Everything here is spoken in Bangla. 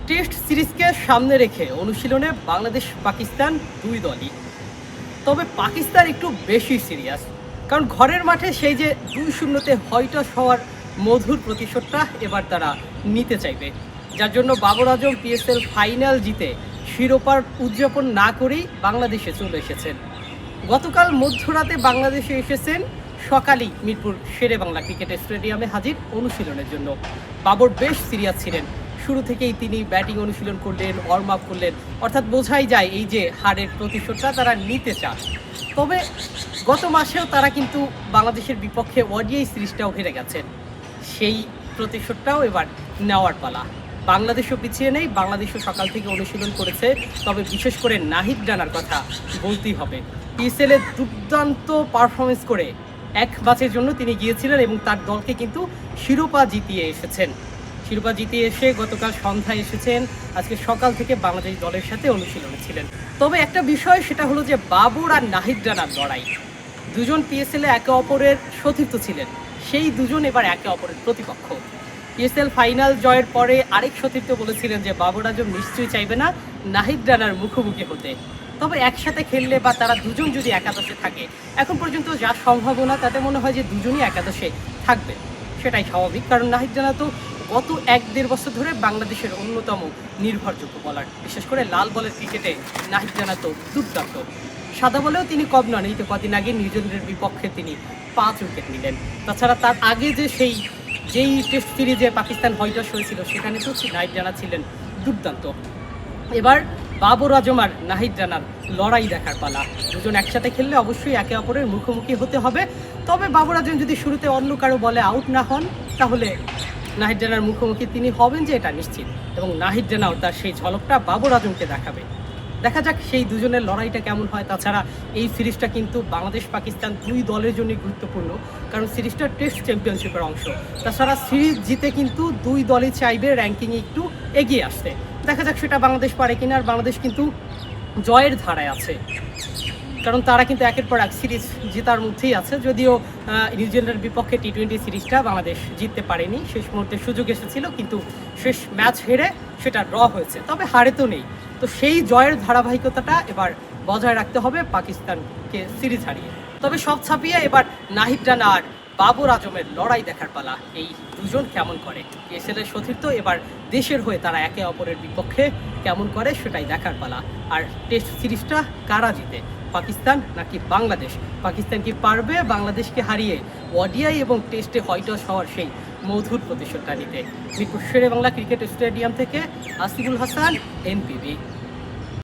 টেস্ট সিরিজকে সামনে রেখে অনুশীলনে বাংলাদেশ পাকিস্তান দুই দলই। তবে পাকিস্তান একটু বেশি সিরিয়াস, কারণ ঘরের মাঠে সেই যে 2-0-তে হয়টস হওয়ার মধুর প্রতিশোধটা এবার তারা নিতে চাইবে, যার জন্য বাবর আজম পিএসএল ফাইনাল জিতে শিরোপার উদযাপন না করেই বাংলাদেশে চলে এসেছেন। গতকাল মধ্যরাতে বাংলাদেশে এসেছেন, সকালেই মিরপুর শেরে বাংলা ক্রিকেট স্টেডিয়ামে হাজির অনুশীলনের জন্য। বাবর বেশ সিরিয়াস ছিলেন, শুরু থেকেই তিনি ব্যাটিং অনুশীলন করলেন, ওয়ার্ম আপ করলেন, অর্থাৎ বোঝাই যায় এই যে হারের প্রতিশোধটা তারা নিতে চান। তবে গত মাসেও তারা কিন্তু বাংলাদেশের বিপক্ষে ওডিআই সিরিজটাও হেরে গেছেন, সেই প্রতিশোধটাও এবার নেওয়ার পালা। বাংলাদেশও পিছিয়ে নেই, বাংলাদেশও সকাল থেকে অনুশীলন করেছে। তবে বিশেষ করে নাহিদ রানার কথা বলতেই হবে। পিএসএলে দুর্দান্ত পারফরমেন্স করে এক ম্যাচের জন্য তিনি গিয়েছিলেন এবং তার দলকে কিন্তু শিরোপা জিতিয়ে এসেছেন। শিরোপা জিতিয়ে এসে গতকাল সন্ধ্যায় এসেছেন, আজকে সকাল থেকে বাংলাদেশ দলের সাথে অনুশীলনে ছিলেন। তবে একটা বিষয়, সেটা হলো যে বাবর আর নাহিদ রানার লড়াই। দুজন পিএসএলে একে অপরের সতীর্থ ছিলেন, সেই দুজন এবার একে অপরের প্রতিপক্ষ। পিএসএল ফাইনাল জয়ের পরে আরেক সতীর্থ বলেছিলেন যে বাবর আজম নিশ্চয়ই চাইবে না নাহিদ রানার মুখোমুখি হতে। তবে একসাথে খেললে বা তারা দুজন যদি একাদশে থাকে, এখন পর্যন্ত যা সম্ভাবনা তাতে মনে হয় যে দুজনই একাদশে থাকবে। সেটাই স্বাভাবিক, কারণ নাহিদ রানা তো গত 1-1.5 বছর ধরে বাংলাদেশের অন্যতম নির্ভরযোগ্য বলার। বিশেষ করে লাল বলের ক্রিকেটে নাহিদ রানা তো দুর্দান্ত। সাদা বলেও তিনি কম নন, এই তো কদিন আগে নিউজিল্যান্ডের বিপক্ষে তিনি 5 উইকেট নিলেন। তাছাড়া তার আগে যে যেই টেস্ট সিরিজে পাকিস্তান হয়টস হয়েছিল, সেখানে তো নাহিদ রানা ছিলেন দুর্দান্ত। এবার বাবর আজম আর নাহিদ রানার লড়াই দেখার পালা। দুজন একসাথে খেললে অবশ্যই একে অপরের মুখোমুখি হতে হবে। তবে বাবর আজম যদি শুরুতে অন্য কারো বলে আউট না হন, তাহলে নাহিদ রানার মুখোমুখি তিনি হবেন যে এটা নিশ্চিত। এবং নাহিদ রানাও তার সেই ঝলকটা বাবর আজমকে দেখাবে। দেখা যাক সেই দুজনের লড়াইটা কেমন হয়। তাছাড়া এই সিরিজটা কিন্তু বাংলাদেশ পাকিস্তান দুই দলের জন্য গুরুত্বপূর্ণ, কারণ সিরিজটা টেস্ট চ্যাম্পিয়নশিপের অংশ। তাছাড়া সিরিজ জিতে কিন্তু দুই দলই চাইবে র্যাঙ্কিংয়ে একটু এগিয়ে আসতে। দেখা যাক সেটা বাংলাদেশ পারে কিনা। আর বাংলাদেশ কিন্তু জয়ের ধারায় আছে, কারণ তারা কিন্তু একের পর এক সিরিজ জেতার মধ্যেই আছে। যদিও নিউজিল্যান্ডের বিপক্ষে টি-20 সিরিজটা বাংলাদেশ জিততে পারেনি, শেষ মুহূর্তে সুযোগ এসেছিল, কিন্তু শেষ ম্যাচ হেরে সেটা ড্র হয়েছে। তবে হারে তো নেই, তো সেই জয়ের ধারাবাহিকতাটা এবার বজায় রাখতে হবে পাকিস্তানকে সিরিজ হারিয়ে। তবে সব ছাপিয়ে এবার নাহিদ রানা আর বাবর আজমের লড়াই দেখার পালা। এই দুজন কেমন করে, পিএসএলের সতীর্থ, এবার দেশের হয়ে তারা একে অপরের বিপক্ষে কেমন করে সেটাই দেখার পালা। আর টেস্ট সিরিজটা কারা জিতে, পাকিস্তান নাকি বাংলাদেশ? পাকিস্তান কি পারবে বাংলাদেশকে হারিয়ে ওডিআই এবং টেস্টে হয়টস হওয়ার সেই মধুর প্রতিশোধটা নিতে? মিরপুর শেরে বাংলা ক্রিকেট স্টেডিয়াম থেকে আসিফুল হাসান, NPB।